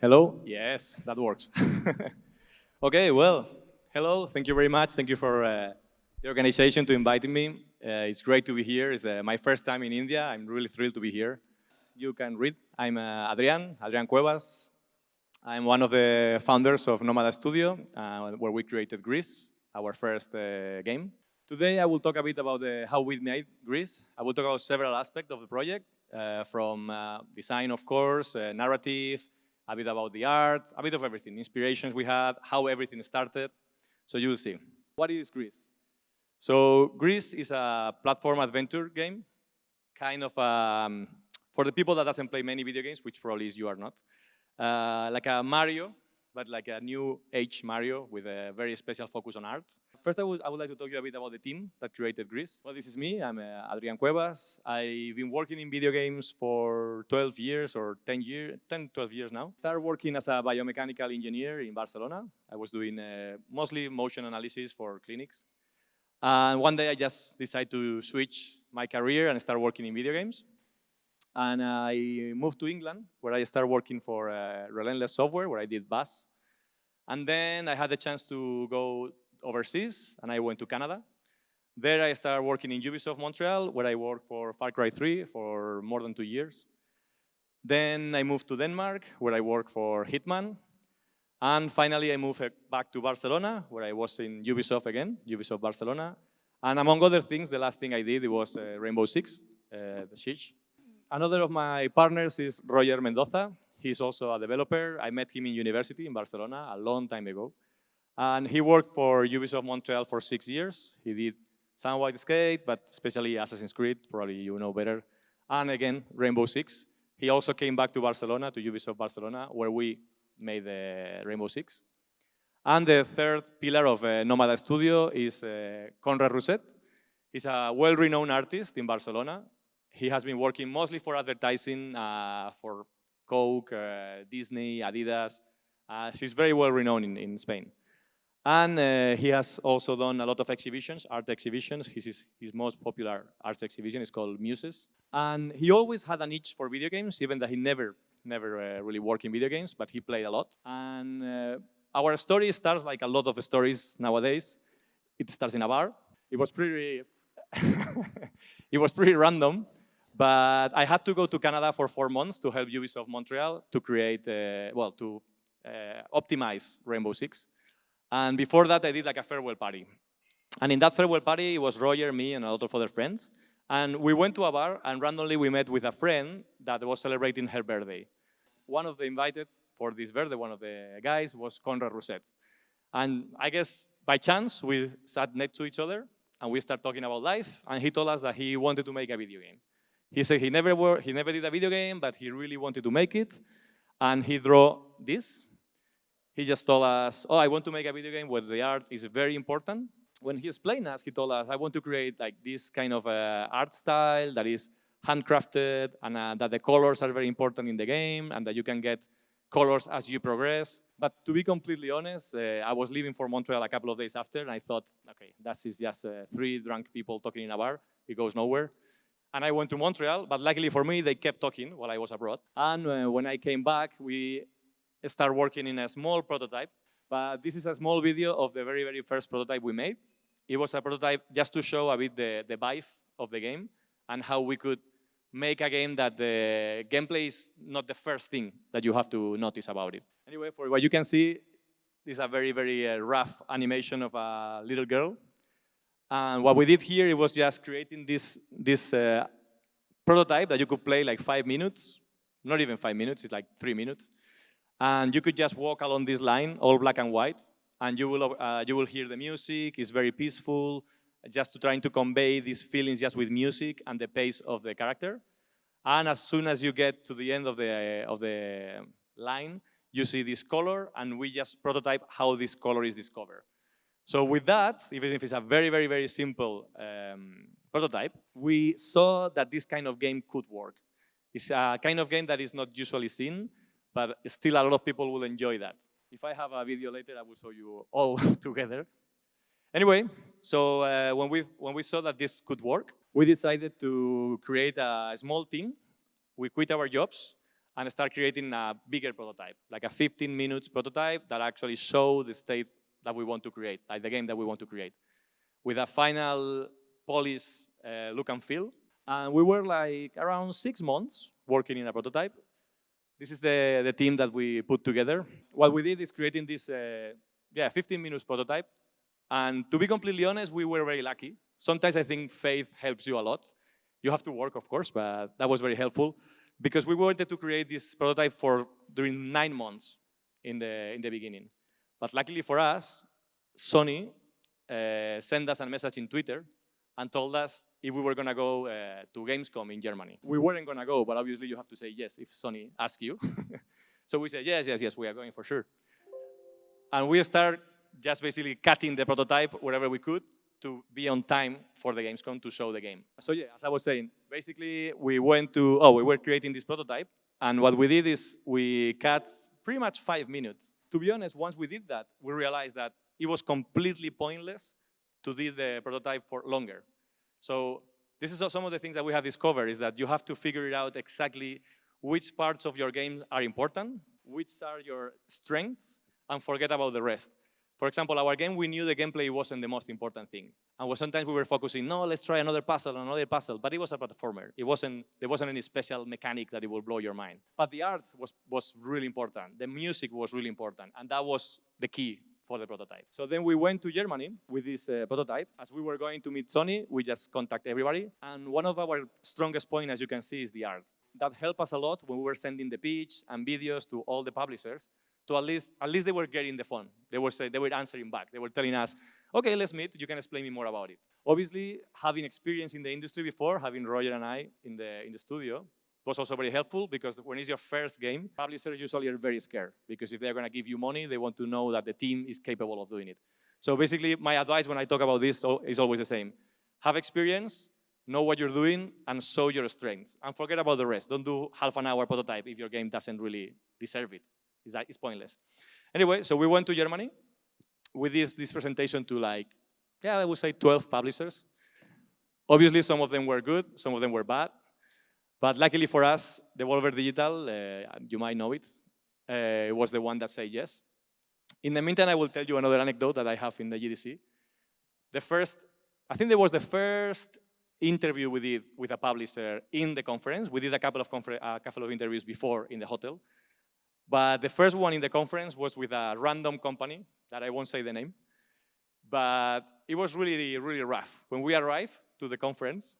Hello? Yes, that works. Okay, well, hello. Thank you very much. Thank you for the organization to inviting me. It's great to be here. It's my first time in India. I'm really thrilled to be here. You can read. I'm Adrian Cuevas. I'm one of the founders of Nomada Studio, where we created GRIS, our first game. Today, I will talk a bit about how we made GRIS. I will talk about several aspects of the project, from design, of course, narrative, a bit about the art, a bit of everything, inspirations we had, how everything started. So you will see. What is GRIS? So GRIS is a platform adventure game, kind of for the people that doesn't play many video games, which probably is you are not, like a Mario, but like a new age Mario with a very special focus on art. First, I would like to talk to you a bit about the team that created GRIS. Well, this is me. I'm Adrian Cuevas. I've been working in video games for 12 years or 10, 12 years now. Started working as a biomechanical engineer in Barcelona. I was doing mostly motion analysis for clinics. And one day I just decided to switch my career and start working in video games. And I moved to England, where I started working for Relentless Software, where I did BAS. And then I had the chance to go overseas, and I went to Canada. There I started working in Ubisoft Montreal, where I worked for Far Cry 3 for more than 2 years. Then I moved to Denmark, where I worked for Hitman. And finally, I moved back to Barcelona, where I was in Ubisoft again, Ubisoft Barcelona. And among other things, the last thing I did was Rainbow Six, the Siege. Another of my partners is Roger Mendoza. He's also a developer. I met him in university in Barcelona a long time ago. And he worked for Ubisoft Montreal for 6 years. He did some White Skate, but especially Assassin's Creed, probably you know better. And again, Rainbow Six. He also came back to Barcelona, to Ubisoft Barcelona, where we made the Rainbow Six. And the third pillar of Nomada Studio is Conrad Rousset. He's a well-renowned artist in Barcelona. He has been working mostly for advertising, for Coke, Disney, Adidas. She's very well renowned in Spain. And he has also done a lot of exhibitions, art exhibitions. His most popular art exhibition is called Muses. And he always had an itch for video games, even that he never really worked in video games, but he played a lot. And our story starts like a lot of stories nowadays. It starts in a bar. It was pretty, it was pretty random. But I had to go to Canada for 4 months to help Ubisoft Montreal to create, to optimize Rainbow Six. And before that, I did like a farewell party. And in that farewell party, it was Roger, me, and a lot of other friends. And we went to a bar, and randomly we met with a friend that was celebrating her birthday. One of the invited for this birthday, one of the guys, was Conrad Rousset. And I guess by chance, we sat next to each other, and we started talking about life, and he told us that he wanted to make a video game. He said he never did a video game, but he really wanted to make it. And he drew this. He just told us, oh, I want to make a video game where the art is very important. When he explained us, he told us, I want to create like this kind of art style that is handcrafted, and that the colors are very important in the game, and that you can get colors as you progress. But to be completely honest, I was leaving for Montreal a couple of days after, and I thought, okay, that is just 3 drunk people talking in a bar. It goes nowhere. And I went to Montreal, but luckily for me, they kept talking while I was abroad. And when I came back, we started working in a small prototype. But this is a small video of the very, very first prototype we made. It was a prototype just to show a bit the vibe of the game and how we could make a game that the gameplay is not the first thing that you have to notice about it. Anyway, for what you can see, this is a very, very rough animation of a little girl. And what we did here, it was just creating this prototype that you could play like 5 minutes, not even 5 minutes, it's like 3 minutes. And you could just walk along this line, all black and white, and you will hear the music. It's very peaceful, just trying to convey these feelings just with music and the pace of the character. And as soon as you get to the end of the line, you see this color, and we just prototype how this color is discovered. So with that, even if it's a very, very, very simple prototype, we saw that this kind of game could work. It's a kind of game that is not usually seen, but still a lot of people will enjoy that. If I have a video later, I will show you all together. Anyway, so when we saw that this could work, we decided to create a small team. We quit our jobs, and start creating a bigger prototype, like a 15 minutes prototype that actually show the state that we want to create, like the game that we want to create, with a final polished look and feel. And we were like around 6 months working in a prototype. This is the team that we put together. What we did is creating this 15 minutes prototype. And to be completely honest, we were very lucky. Sometimes I think faith helps you a lot. You have to work, of course, but that was very helpful because we wanted to create this prototype during 9 months in the beginning. But luckily for us, Sony sent us a message in Twitter and told us if we were going to go to Gamescom in Germany. We weren't going to go, but obviously you have to say yes if Sony asks you. So we said, yes, we are going for sure. And we start just basically cutting the prototype wherever we could to be on time for the Gamescom to show the game. So yeah, as I was saying, basically we were creating this prototype, and what we did is we cut pretty much 5 minutes. To be honest, once we did that, we realized that it was completely pointless to do the prototype for longer. So this is some of the things that we have discovered, is that you have to figure it out exactly which parts of your game are important, which are your strengths, and forget about the rest. For example, our game, we knew the gameplay wasn't the most important thing. And sometimes we were focusing, no, let's try another puzzle, but it was a platformer. There wasn't any special mechanic that it will blow your mind. But the art was really important. The music was really important. And that was the key for the prototype. So then we went to Germany with this prototype. As we were going to meet Sony, we just contact everybody. And one of our strongest points, as you can see, is the art. That helped us a lot when we were sending the pitch and videos to all the publishers. So at least they were getting the phone. They were answering back. They were telling us, okay, let's meet. You can explain me more about it. Obviously, having experience in the industry before, having Roger and I in the studio, was also very helpful because when it's your first game, publishers usually are very scared because if they're going to give you money, they want to know that the team is capable of doing it. So basically, my advice when I talk about this is always the same. Have experience, know what you're doing, and show your strengths. And forget about the rest. Don't do half an hour prototype if your game doesn't really deserve it. It's pointless. Anyway, so we went to Germany with this presentation to I would say 12 publishers. Obviously, some of them were good, some of them were bad. But luckily for us, Devolver Digital, you might know it, it was the one that said yes. In the meantime, I will tell you another anecdote that I have in the GDC. I think there was the first interview we did with a publisher in the conference. We did a couple of interviews before in the hotel. But the first one in the conference was with a random company that I won't say the name. But it was really, really rough. When we arrived to the conference,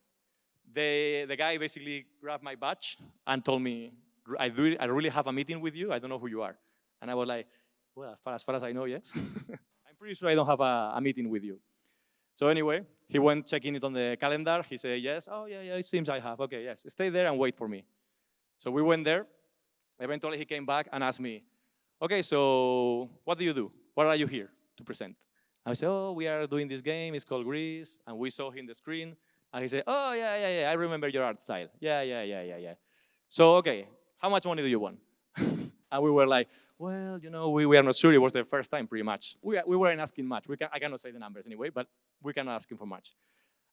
the guy basically grabbed my badge and told me, I really have a meeting with you. I don't know who you are. And I was like, well, as far as I know, yes. I'm pretty sure I don't have a meeting with you. So anyway, he went checking it on the calendar. He said, yes. Oh, yeah, it seems I have. Okay, yes. Stay there and wait for me. So we went there. Eventually, he came back and asked me, okay, so what do you do? What are you here to present? I said, oh, we are doing this game. It's called GRIS. And we saw him on the screen. And he said, oh, yeah, I remember your art style. Yeah. So, okay, how much money do you want? And we were like, well, we are not sure. It was the first time, pretty much. We weren't asking much. I cannot say the numbers anyway, but we cannot ask him for much.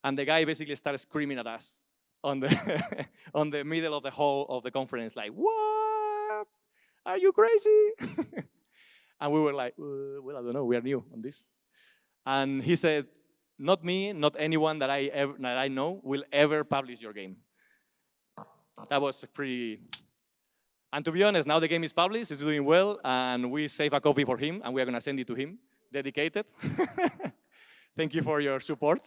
And the guy basically started screaming at us on the middle of the hall of the conference, like, what? Are you crazy? And we were like, well, I don't know. We are new on this. And he said, not me, not anyone that I know will ever publish your game. That was pretty... And to be honest, now the game is published, it's doing well, and we save a copy for him, and we are going to send it to him, dedicated. Thank you for your support.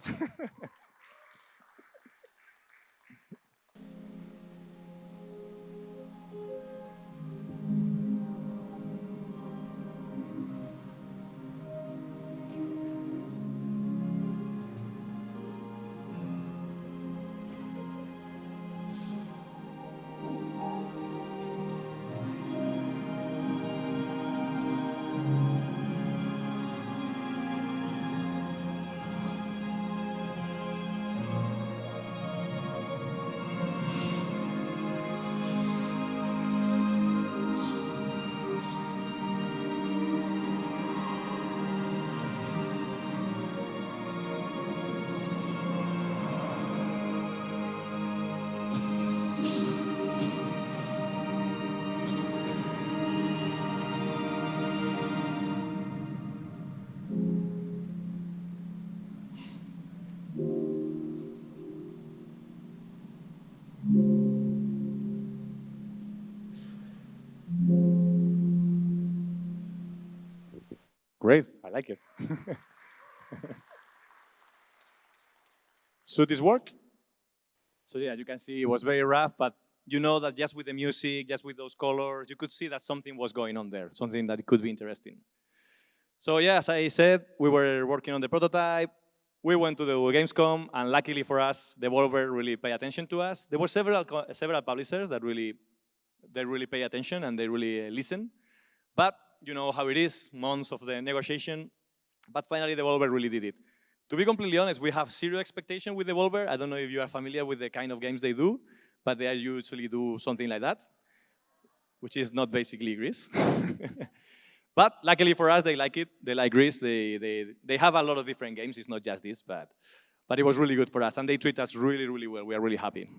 great. I like it. Should this work? So yeah, you can see it was very rough, but you know that just with the music, just with those colors, you could see that something was going on there, something that it could be interesting. So yeah, as I said, we were working on the prototype. We went to the Gamescom, and luckily for us, Devolver really paid attention to us. There were several publishers that really pay attention and they really listen. But you know how it is, months of the negotiation. But finally, Devolver really did it. To be completely honest, we have zero expectation with Devolver. I don't know if you are familiar with the kind of games they do, but they usually do something like that, which is not basically GRIS. But luckily for us, they like it. They like GRIS. They have a lot of different games. It's not just this, but it was really good for us. And they treat us really, really well. We are really happy.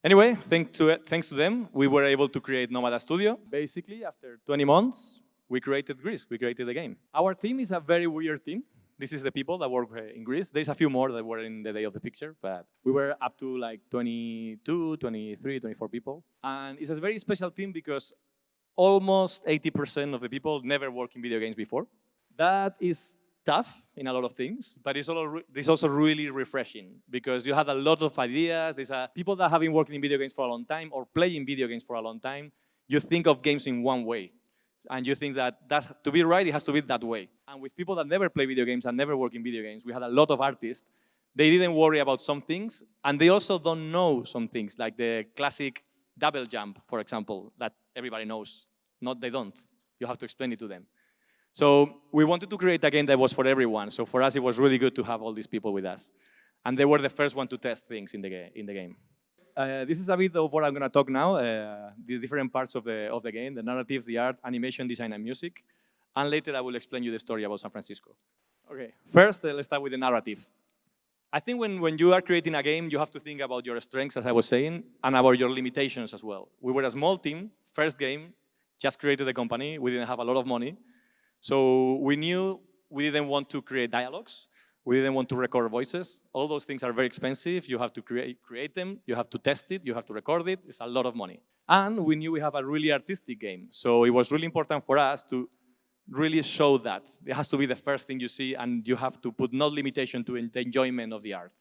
Anyway, thanks to them, we were able to create Nomada Studio. Basically, after 20 months, we created GRIS. We created the game. Our team is a very weird team. This is the people that work in GRIS. There's a few more that were in the day of the picture, but we were up to like 22, 23, 24 people. And it's a very special team because almost 80% of the people never worked in video games before. That is tough in a lot of things, but it's also really refreshing because you have a lot of ideas. There's people that have been working in video games for a long time or playing video games for a long time. You think of games in one way, and you think that to be right, it has to be that way. And with people that never play video games and never work in video games, we had a lot of artists. They didn't worry about some things, and they also don't know some things, like the classic double jump, for example, that everybody knows. Not they don't. You have to explain it to them. So we wanted to create a game that was for everyone. So for us, it was really good to have all these people with us. And they were the first one to test things in the game. This is a bit of what I'm going to talk now, the different parts of the game, the narratives, the art, animation, design, and music. And later, I will explain you the story about San Francisco. Okay, first, let's start with the narrative. I think when you are creating a game, you have to think about your strengths, as I was saying, and about your limitations as well. We were a small team, first game, just created the company. We didn't have a lot of money. So we knew we didn't want to create dialogues. We didn't want to record voices. All those things are very expensive. You have to create them. You have to test it. You have to record it. It's a lot of money. And we knew we have a really artistic game. So it was really important for us to really show that. It has to be the first thing you see, and you have to put no limitation to the enjoyment of the art,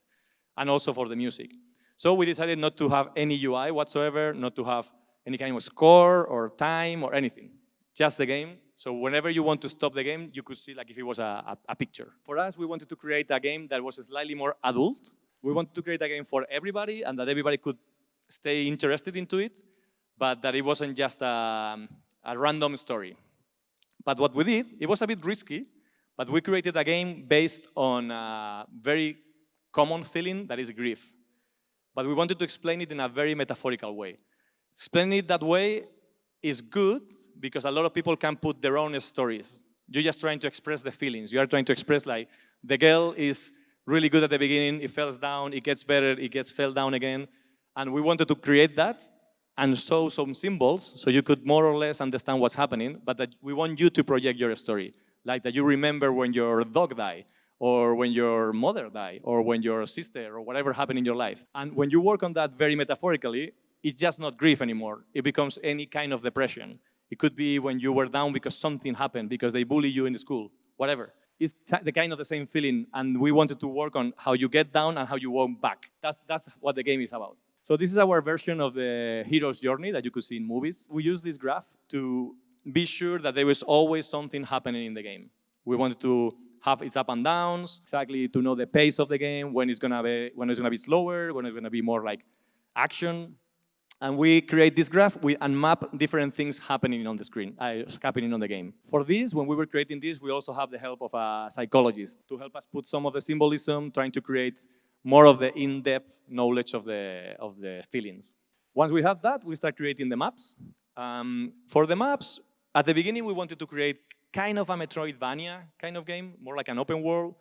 and also for the music. So we decided not to have any UI whatsoever, not to have any kind of score or time or anything, just the game. So whenever you want to stop the game, you could see like if it was a picture. For us, we wanted to create a game that was slightly more adult. We wanted to create a game for everybody and that everybody could stay interested into it, but that it wasn't just a random story. But what we did, it was a bit risky, but we created a game based on a very common feeling that is grief. But we wanted to explain it in a very metaphorical way. Explaining it that way is good because a lot of people can put their own stories. You're just trying to express the feelings. You are trying to express like, the girl is really good at the beginning, it falls down, it gets better, it fell down again. And we wanted to create that and show some symbols so you could more or less understand what's happening, but that we want you to project your story. Like that you remember when your dog died, or when your mother died, or when your sister, or whatever happened in your life. And when you work on that very metaphorically, it's just not grief anymore. It becomes any kind of depression. It could be when you were down because something happened, because they bully you in the school, whatever. It's the kind of the same feeling, and we wanted to work on how you get down and how you walk back. That's what the game is about. So this is our version of the hero's journey that you could see in movies. We use this graph to be sure that there was always something happening in the game. We wanted to have its up and downs, exactly to know the pace of the game, when it's gonna be slower, when it's gonna be more like action. And we create this graph and map different things happening on the screen, happening on the game. For this, when we were creating this, we also have the help of a psychologist to help us put some of the symbolism, trying to create more of the in-depth knowledge of the feelings. Once we have that, we start creating the maps. For the maps, at the beginning, we wanted to create kind of a Metroidvania kind of game, more like an open world.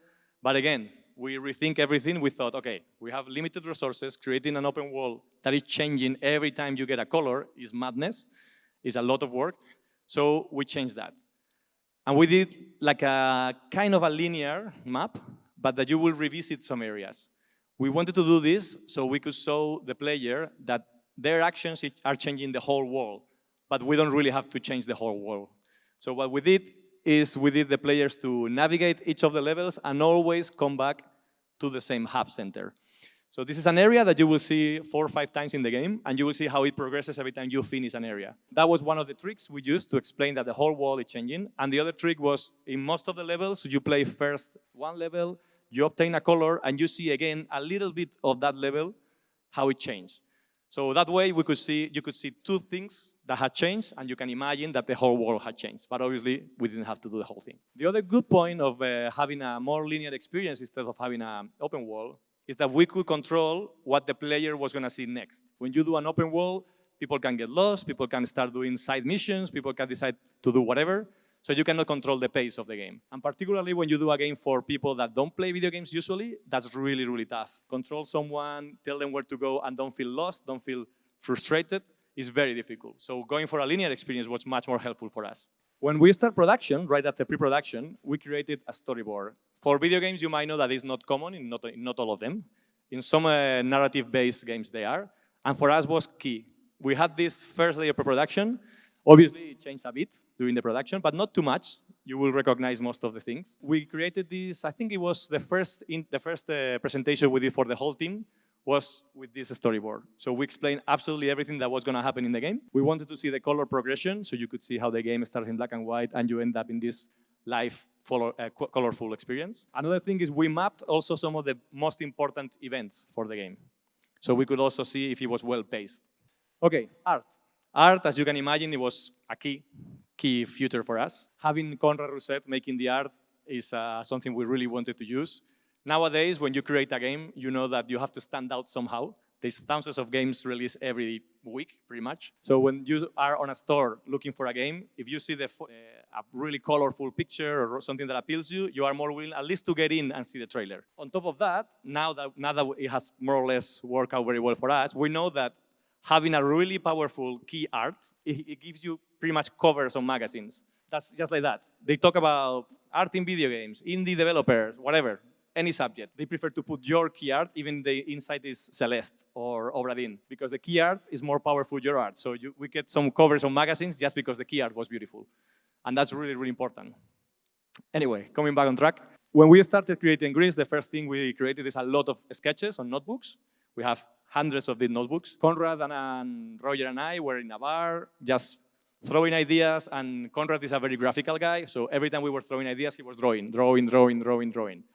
But again, we rethink everything. We thought, okay, we have limited resources. Creating an open world that is changing every time you get a color is madness, is a lot of work. So we changed that. And we did like a kind of a linear map, but that you will revisit some areas. We wanted to do this so we could show the player that their actions are changing the whole world, but we don't really have to change the whole world. So what we did is we did the players to navigate each of the levels and always come back to the same hub center. So this is an area that you will see 4 or 5 times in the game, and you will see how it progresses every time you finish an area. That was one of the tricks we used to explain that the whole wall is changing. And the other trick was, in most of the levels, you play first one level, you obtain a color, and you see again a little bit of that level, how it changed. So that way you could see 2 things that had changed, and you can imagine that the whole world had changed. But obviously, we didn't have to do the whole thing. The other good point of having a more linear experience instead of having an open world is that we could control what the player was going to see next. When you do an open world, people can get lost, people can start doing side missions, people can decide to do whatever, so you cannot control the pace of the game. And particularly when you do a game for people that don't play video games usually, that's really, really tough. Control someone, tell them where to go, and don't feel lost, don't feel frustrated, is very difficult. So going for a linear experience was much more helpful for us. When we start production, right after pre-production, we created a storyboard. For video games, you might know that it's not common, in not all of them. In some narrative-based games, they are. And for us, was key. We had this first day of pre-production. Obviously, it changed a bit during the production, but not too much. You will recognize most of the things. We created this, I think it was the first presentation we did for the whole team, was with this storyboard. So we explained absolutely everything that was going to happen in the game. We wanted to see the color progression, so you could see how the game starts in black and white, and you end up in this live, colorful experience. Another thing is we mapped also some of the most important events for the game. So we could also see if it was well-paced. Okay, art. Art, as you can imagine, it was a key feature for us. Having Conrad Rousset making the art is something we really wanted to use. Nowadays, when you create a game, you know that you have to stand out somehow. There's thousands of games released every week, pretty much. So when you are on a store looking for a game, if you see a really colorful picture or something that appeals you, you are more willing at least to get in and see the trailer. On top of that, now that it has more or less worked out very well for us, we know that having a really powerful key art, it gives you pretty much covers on magazines. That's just like that. They talk about art in video games, indie developers, whatever. Any subject. They prefer to put your key art, even the inside is Celeste or Obra Dinn, because the key art is more powerful your art. So we get some covers on magazines just because the key art was beautiful. And that's really, really important. Anyway, coming back on track. When we started creating GRIS, the first thing we created is a lot of sketches on notebooks. We have hundreds of these notebooks. Conrad and Roger and I were in a bar, just throwing ideas, and Conrad is a very graphical guy, so every time we were throwing ideas, he was drawing.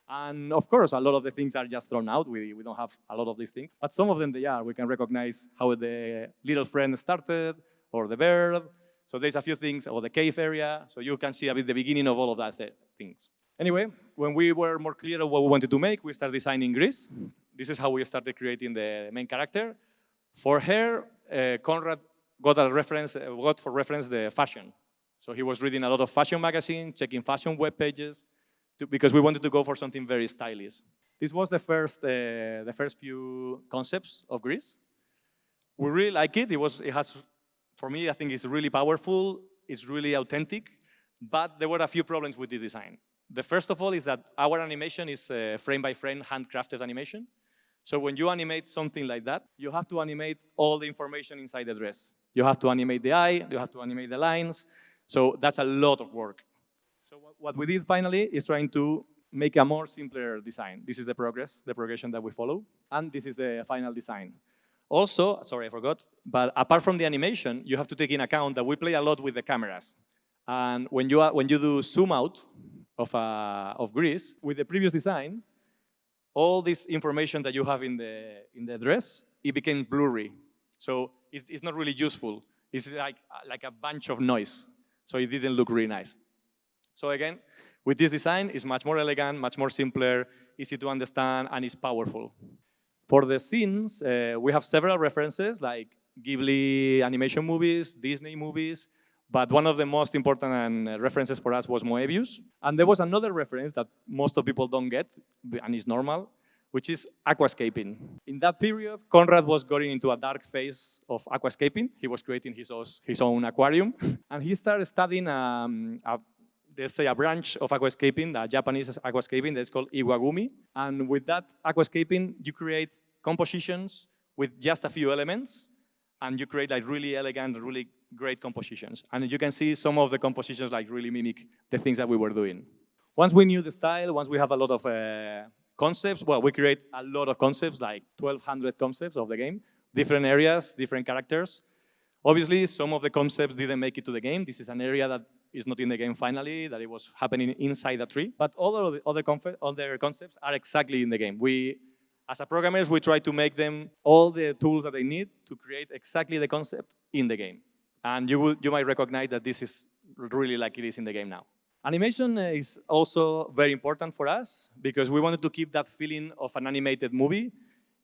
And of course, a lot of the things are just thrown out. We don't have a lot of these things, but some of them they are. We can recognize how the little friend started, or the bird. So there's a few things, or the cave area, so you can see a bit the beginning of all of that things. Anyway, when we were more clear of what we wanted to make, we started designing GRIS. This is how we started creating the main character. For her, Conrad got for reference the fashion. So he was reading a lot of fashion magazines, checking fashion web pages, because we wanted to go for something very stylish. This was the first few concepts of GRIS. We really like it. For me, I think it's really powerful. It's really authentic, but there were a few problems with the design. The first of all is that our animation is frame-by-frame, handcrafted animation. So when you animate something like that, you have to animate all the information inside the dress. You have to animate the eye, you have to animate the lines. So that's a lot of work. So what we did finally is trying to make a more simpler design. This is the progression that we follow. And this is the final design. Also, sorry, I forgot, but apart from the animation, you have to take in account that we play a lot with the cameras. And when you do zoom out of GRIS, with the previous design, all this information that you have in the dress, it became blurry. So it's not really useful. It's like a bunch of noise. So it didn't look really nice. So again, with this design, it's much more elegant, much more simpler, easy to understand, and it's powerful. For the scenes, we have several references, like Ghibli animation movies, Disney movies, but one of the most important references for us was Moebius. And there was another reference that most of people don't get, and it's normal, which is aquascaping. In that period, Conrad was going into a dark phase of aquascaping. He was creating his own aquarium. And he started studying, let's say, a branch of aquascaping, the Japanese aquascaping, that's called iwagumi. And with that aquascaping, you create compositions with just a few elements, and you create like really elegant, really great compositions. And you can see some of the compositions like really mimic the things that we were doing. Once we knew the style, once we have a lot of concepts, well, we create a lot of concepts, like 1,200 concepts of the game, different areas, different characters. Obviously, some of the concepts didn't make it to the game. This is an area that is not in the game finally, that it was happening inside a tree. But all of the other concepts are exactly in the game. As a programmers, we try to make them all the tools that they need to create exactly the concept in the game. And you might recognize that this is really like it is in the game now. Animation is also very important for us because we wanted to keep that feeling of an animated movie.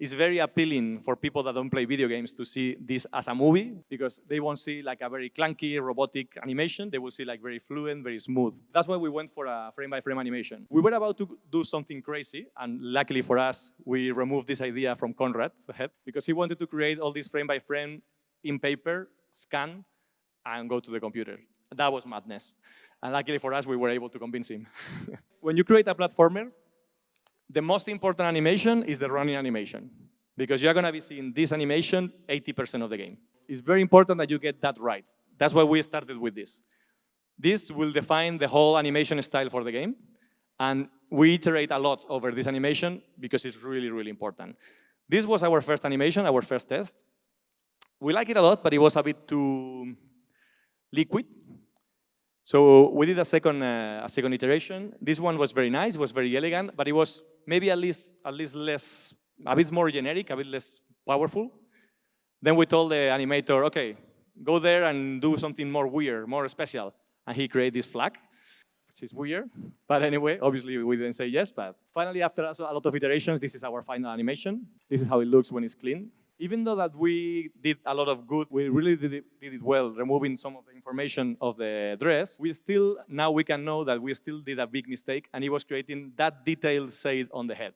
It's very appealing for people that don't play video games to see this as a movie because they won't see like a very clunky robotic animation. They will see like very fluent, very smooth. That's why we went for a frame-by-frame animation. We were about to do something crazy, and luckily for us, we removed this idea from Conrad's head because he wanted to create all this frame-by-frame in paper, scan, and go to the computer. That was madness. And luckily for us, we were able to convince him. When you create a platformer, the most important animation is the running animation because you're going to be seeing this animation 80% of the game. It's very important that you get that right. That's why we started with this. This will define the whole animation style for the game, and we iterate a lot over this animation because it's really, really important. This was our first animation, our first test. We like it a lot, but it was a bit too liquid. So we did a second iteration. This one was very nice, was very elegant, but it was maybe at least less, a bit more generic, a bit less powerful. Then we told the animator, okay, go there and do something more weird, more special. And he created this flag, which is weird. But anyway, obviously we didn't say yes, but finally after a lot of iterations, this is our final animation. This is how it looks when it's clean. Even though that we did a lot of good, we really did it well, removing some of the information of the dress, now we can know that we still did a big mistake, and it was creating that detailed shade on the head.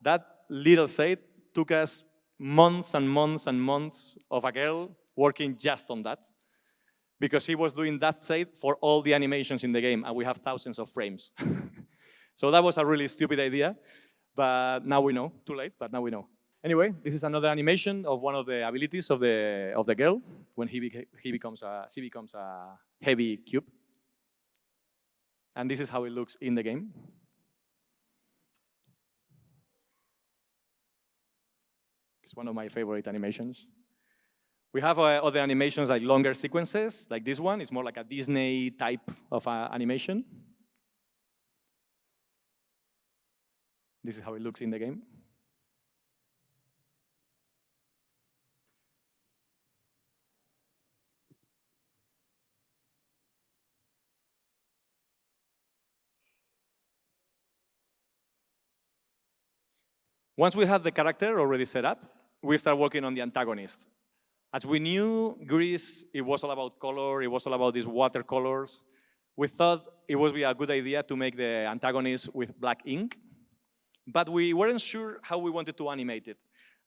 That little shade took us months and months and months of a girl working just on that, because he was doing that shade for all the animations in the game, and we have thousands of frames. So that was a really stupid idea, but now we know. Too late, but now we know. Anyway, this is another animation of one of the abilities of the girl when she becomes a heavy cube. And this is how it looks in the game. It's one of my favorite animations. We have other animations like longer sequences, like this one. It's more like a Disney type of animation. This is how it looks in the game. Once we had the character already set up, we start working on the antagonist. As we knew, GRIS, it was all about color, it was all about these watercolors. We thought it would be a good idea to make the antagonist with black ink, but we weren't sure how we wanted to animate it.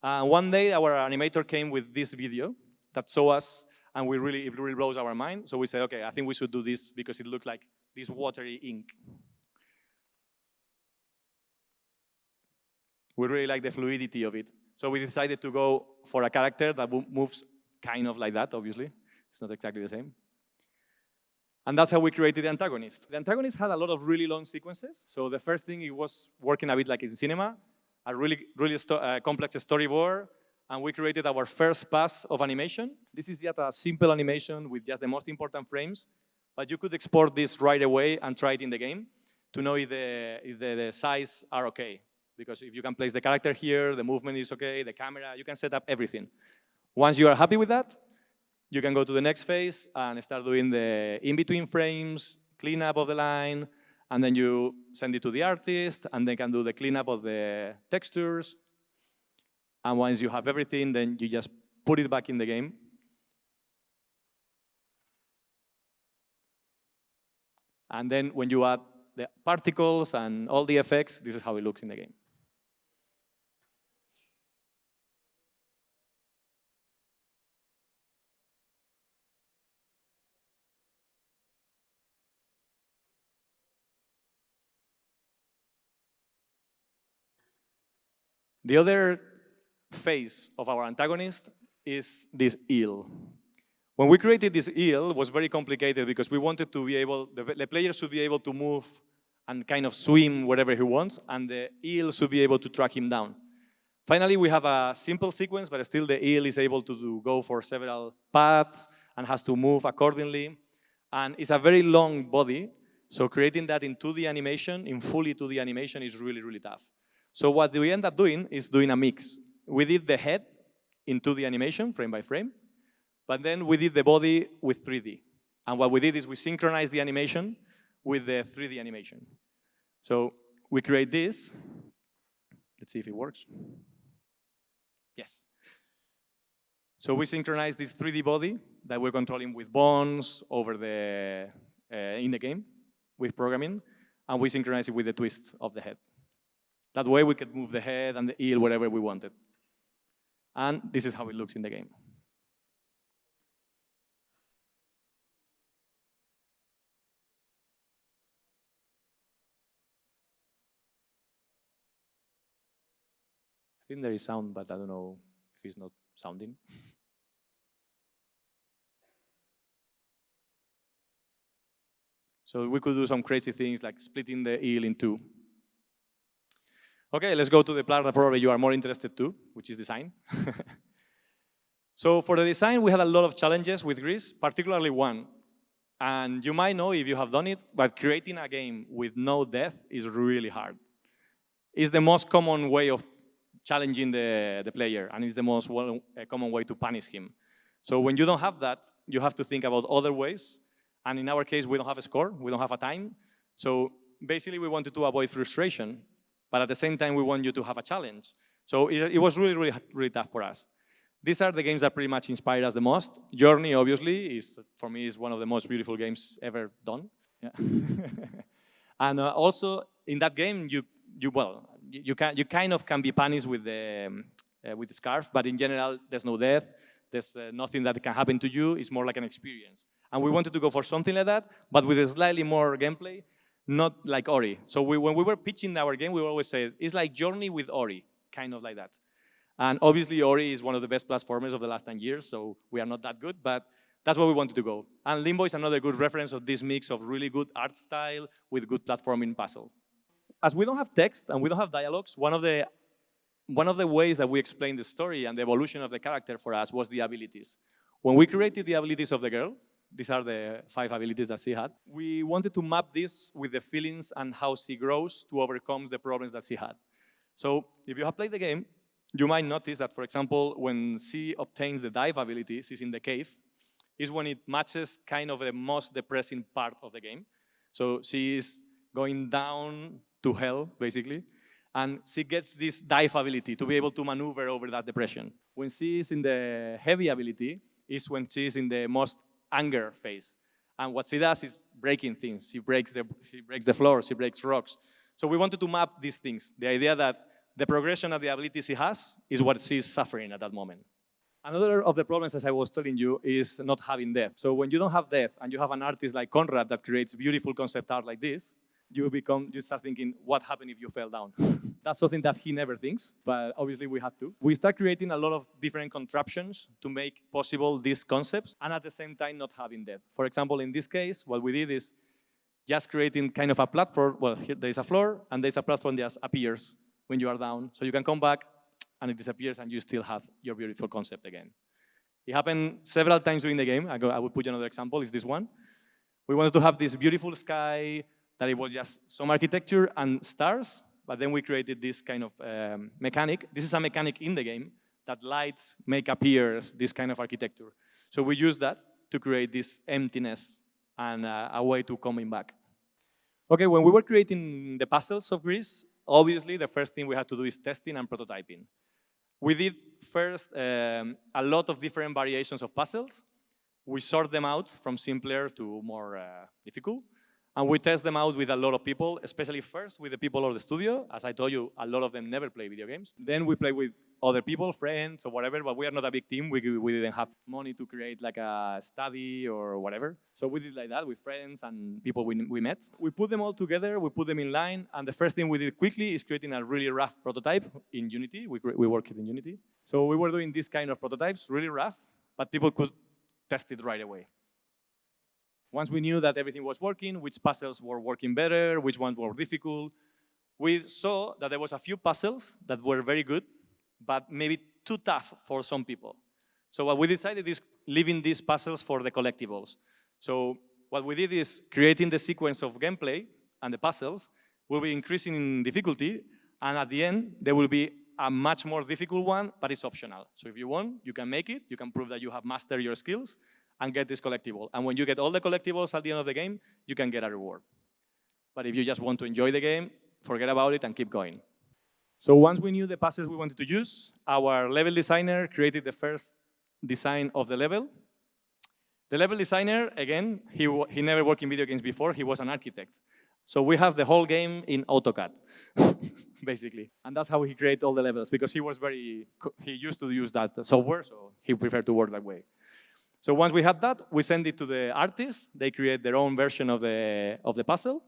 One day, our animator came with this video that showed us, and it really blows our mind. So we said, okay, I think we should do this because it looked like this watery ink. We really like the fluidity of it. So we decided to go for a character that moves kind of like that, obviously. It's not exactly the same. And that's how we created the antagonist. The antagonist had a lot of really long sequences. So the first thing, it was working a bit like in cinema, a really complex storyboard, and we created our first pass of animation. This is yet a simple animation with just the most important frames, but you could export this right away and try it in the game to know if the size are okay. Because if you can place the character here, the movement is okay, the camera, you can set up everything. Once you are happy with that, you can go to the next phase and start doing the in-between frames, cleanup of the line, and then you send it to the artist, and they can do the cleanup of the textures. And once you have everything, then you just put it back in the game. And then when you add the particles and all the effects, this is how it looks in the game. The other phase of our antagonist is this eel. When we created this eel, it was very complicated because we wanted to be able, the player should be able to move and kind of swim wherever he wants, and the eel should be able to track him down. Finally, we have a simple sequence, but still the eel is able to go for several paths and has to move accordingly. And it's a very long body, so creating that in 2D animation, in fully 2D animation, is really, really tough. So what we end up doing is doing a mix. We did the head in 2D animation, frame by frame, but then we did the body with 3D. And what we did is we synchronized the animation with the 3D animation. So we create this. Let's see if it works. Yes. So we synchronize this 3D body that we're controlling with bones over the, in the game, with programming, and we synchronize it with the twist of the head. That way we could move the head and the eel wherever we wanted. And this is how it looks in the game. I think there is sound, but I don't know if it's not sounding. So we could do some crazy things like splitting the eel in two. Okay, let's go to the part that probably you are more interested to, which is design. So for the design, we had a lot of challenges with GRIS, particularly one. And you might know if you have done it, but creating a game with no death is really hard. It's the most common way of challenging the player, and it's the most common way to punish him. So when you don't have that, you have to think about other ways. And in our case, we don't have a score, we don't have a time. So basically, we wanted to avoid frustration, but at the same time, we want you to have a challenge. So it was really, really, really tough for us. These are the games that pretty much inspired us the most. Journey, obviously, for me, is one of the most beautiful games ever done. Yeah. And also, in that game, you kind of can be punished with the scarf, but in general, there's no death. There's nothing that can happen to you. It's more like an experience. And we wanted to go for something like that, but with a slightly more gameplay, not like Ori. So when we were pitching our game, we always said, it's like Journey with Ori, kind of like that. And obviously, Ori is one of the best platformers of the last 10 years, so we are not that good, but that's where we wanted to go. And Limbo is another good reference of this mix of really good art style with good platforming puzzle. As we don't have text and we don't have dialogues, one of the ways that we explained the story and the evolution of the character for us was the abilities. When we created the abilities of the girl, these are the 5 abilities that she had, we wanted to map this with the feelings and how she grows to overcome the problems that she had. So if you have played the game, you might notice that, for example, when she obtains the dive ability, she's in the cave, is when it matches kind of the most depressing part of the game. So she is going down to hell, basically, and she gets this dive ability to be able to maneuver over that depression. When she is in the heavy ability is when she is in the most anger phase. And what she does is breaking things. She breaks the floor, she breaks rocks. So we wanted to map these things. The idea that the progression of the ability she has is what she's suffering at that moment. Another of the problems, as I was telling you, is not having depth. So when you don't have depth and you have an artist like Conrad that creates beautiful concept art like this, you start thinking, what happened if you fell down? That's something that he never thinks, but obviously we had to. We start creating a lot of different contraptions to make possible these concepts and at the same time not having depth. For example, in this case, what we did is just creating kind of a platform. Well, here there is a floor and there's a platform that just appears when you are down. So you can come back and it disappears and you still have your beautiful concept again. It happened several times during the game. I will put you another example, is this one. We wanted to have this beautiful sky, that it was just some architecture and stars, but then we created this kind of mechanic. This is a mechanic in the game that lights make appear this kind of architecture. So we use that to create this emptiness and a way to coming back. Okay, when we were creating the puzzles of GRIS, obviously the first thing we had to do is testing and prototyping. We did first a lot of different variations of puzzles. We sort them out from simpler to more difficult. And we test them out with a lot of people, especially first with the people of the studio. As I told you, a lot of them never play video games. Then we play with other people, friends or whatever, but we are not a big team. We didn't have money to create like a study or whatever. So we did like that with friends and people we met. We put them all together, we put them in line, and the first thing we did quickly is creating a really rough prototype in Unity. We worked in Unity. So we were doing this kind of prototypes, really rough, but people could test it right away. Once we knew that everything was working, which puzzles were working better, which ones were difficult, we saw that there was a few puzzles that were very good, but maybe too tough for some people. So what we decided is leaving these puzzles for the collectibles. So what we did is creating the sequence of gameplay and the puzzles will be increasing in difficulty, and at the end, there will be a much more difficult one, but it's optional. So if you want, you can make it, you can prove that you have mastered your skills, and get this collectible. And when you get all the collectibles at the end of the game, you can get a reward. But if you just want to enjoy the game, forget about it and keep going. So once we knew the puzzles we wanted to use, our level designer created the first design of the level. The level designer, again, he never worked in video games before, he was an architect. So we have the whole game in AutoCAD, basically. And that's how he created all the levels, because he used to use that software, so he preferred to work that way. So once we had that, we send it to the artists. They create their own version of the puzzle.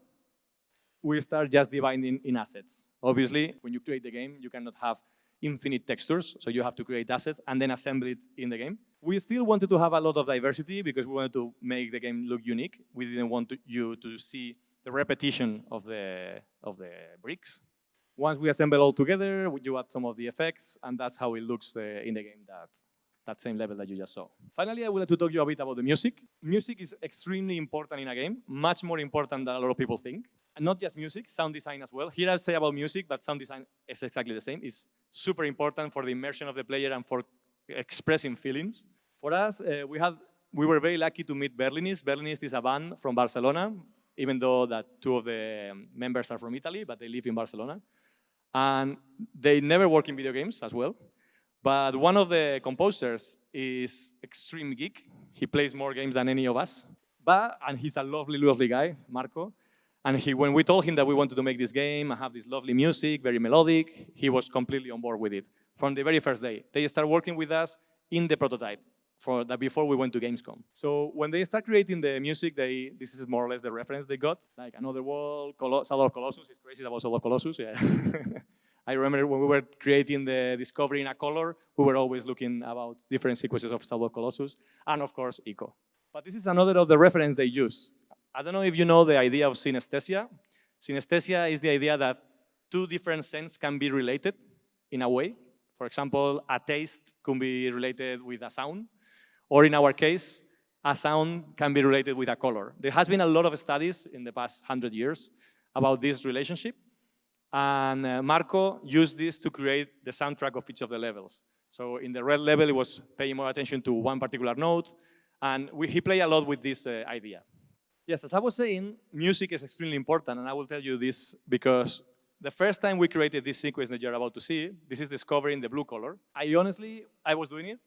We start just dividing in assets. Obviously, when you create the game, you cannot have infinite textures, so you have to create assets and then assemble it in the game. We still wanted to have a lot of diversity because we wanted to make the game look unique. We didn't want you to see the repetition of the bricks. Once we assemble all together, you add some of the effects, and that's how it looks in the game, that same level that you just saw. Finally, I would like to talk to you a bit about the music. Music is extremely important in a game, much more important than a lot of people think. And not just music, sound design as well. Here I'll say about music, but sound design is exactly the same. It's super important for the immersion of the player and for expressing feelings. For us, we were very lucky to meet Berlinist. Berlinist is a band from Barcelona, even though that two of the members are from Italy, but they live in Barcelona. And they never work in video games as well. But one of the composers is extreme geek. He plays more games than any of us. And he's a lovely, lovely guy, Marco. And when we told him that we wanted to make this game and have this lovely music, very melodic, he was completely on board with it from the very first day. They started working with us in the prototype before we went to Gamescom. So when they start creating the music, this is more or less the reference they got. Like Another World, Shadow of Colossus. It's crazy about Shadow of Colossus, yeah. I remember when we were creating the Discovery in a Color, we were always looking about different sequences of Shadow of Colossus, and of course, Eco. But this is another of the reference they use. I don't know if you know the idea of synesthesia. Synesthesia is the idea that two different senses can be related in a way. For example, a taste can be related with a sound, or in our case, a sound can be related with a color. There has been a lot of studies in the past 100 years about this relationship. And Marco used this to create the soundtrack of each of the levels. So in the red level, it was paying more attention to one particular note, and he played a lot with this idea. Yes, as I was saying, music is extremely important, and I will tell you this because the first time we created this sequence that you're about to see, this is discovering the blue color. I was doing it,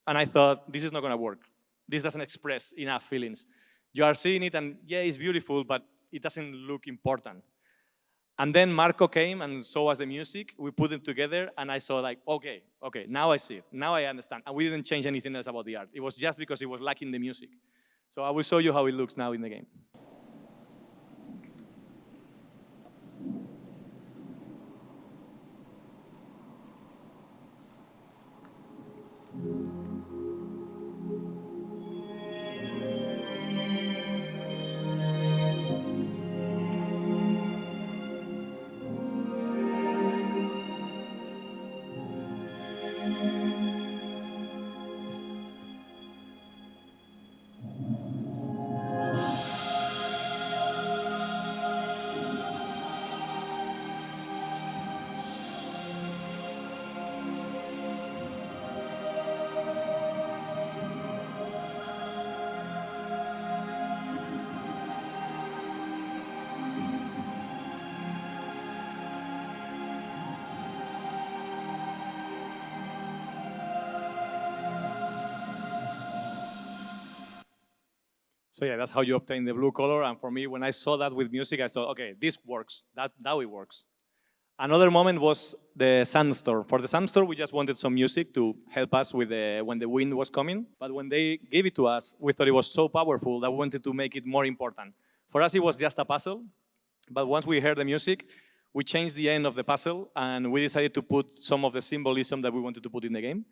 and I thought, this is not going to work. This doesn't express enough feelings. You are seeing it, and yeah, it's beautiful, but it doesn't look important. And then Marco came and showed us the music. We put them together, and I saw like, okay, now I see it. Now I understand. And we didn't change anything else about the art. It was just because it was lacking the music. So I will show you how it looks now in the game. So yeah, that's how you obtain the blue color. And for me, when I saw that with music, I thought, okay, this works. That it works. Another moment was the sandstorm. For the sandstorm, we just wanted some music to help us with when the wind was coming. But when they gave it to us, we thought it was so powerful that we wanted to make it more important. For us, it was just a puzzle. But once we heard the music, we changed the end of the puzzle, and we decided to put some of the symbolism that we wanted to put in the game.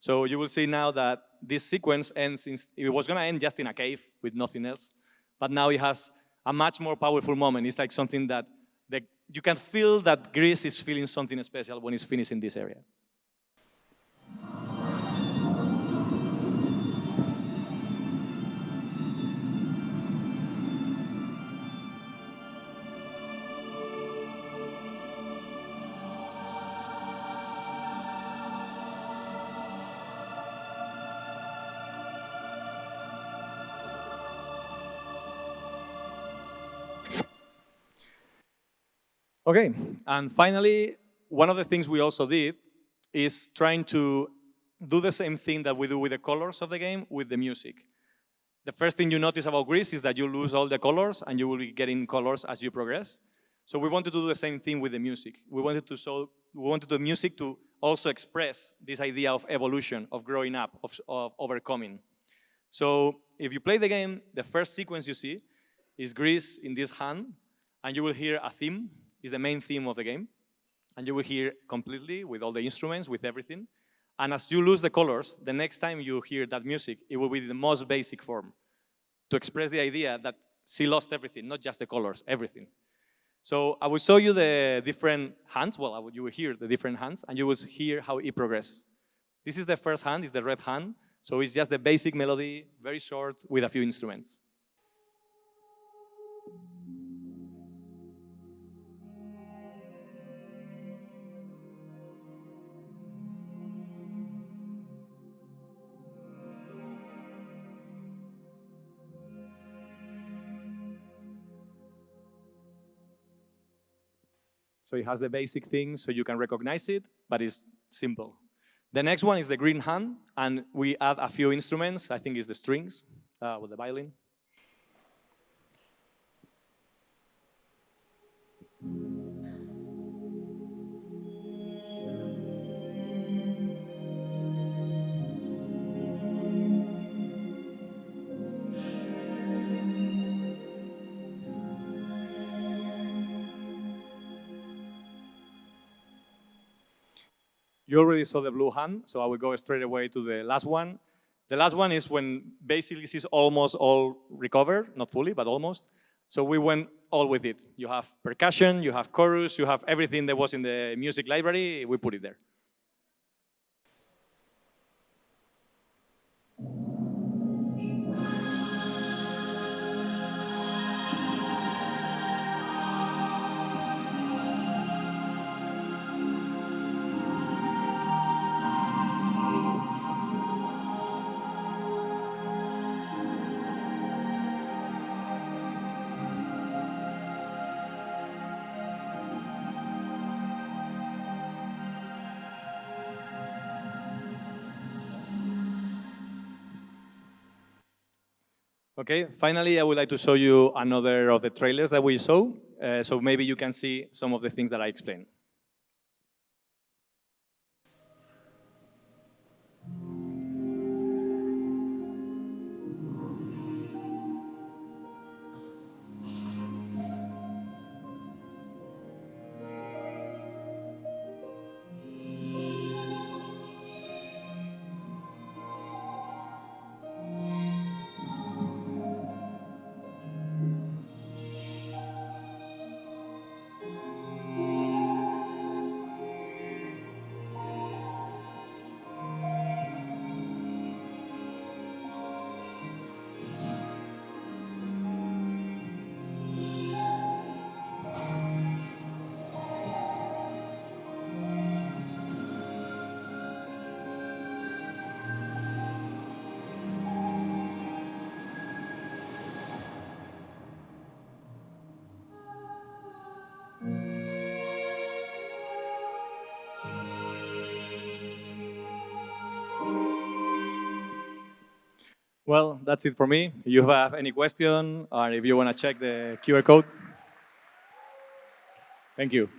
So you will see now that this sequence ends, it was going to end just in a cave with nothing else, but now it has a much more powerful moment. It's like something that you can feel that GRIS is feeling something special when it's finished in this area. Okay, and finally, one of the things we also did is trying to do the same thing that we do with the colors of the game with the music. The first thing you notice about GRIS is that you lose all the colors and you will be getting colors as you progress. So we wanted to do the same thing with the music. We wanted the music to also express this idea of evolution, of growing up, of overcoming. So if you play the game, the first sequence you see is GRIS in this hand, and you will hear a theme. Is the main theme of the game. And you will hear completely with all the instruments, with everything. And as you lose the colors, the next time you hear that music, it will be the most basic form to express the idea that she lost everything, not just the colors, everything. So I will show you the different hands. Well, you will hear the different hands, and you will hear how it progresses. This is the first hand, it's the red hand. So it's just the basic melody, very short, with a few instruments. So it has the basic things so you can recognize it, but it's simple. The next one is the green hand, and we add a few instruments. I think it's the strings with the violin. You already saw the blue hand, so I will go straight away to the last one. The last one is when basically this is almost all recovered, not fully, but almost. So we went all with it. You have percussion, you have chorus, you have everything that was in the music library, we put it there. Okay, finally, I would like to show you another of the trailers that we saw, so maybe you can see some of the things that I explained. Well, that's it for me. If you have any question or if you want to check the QR code. Thank you.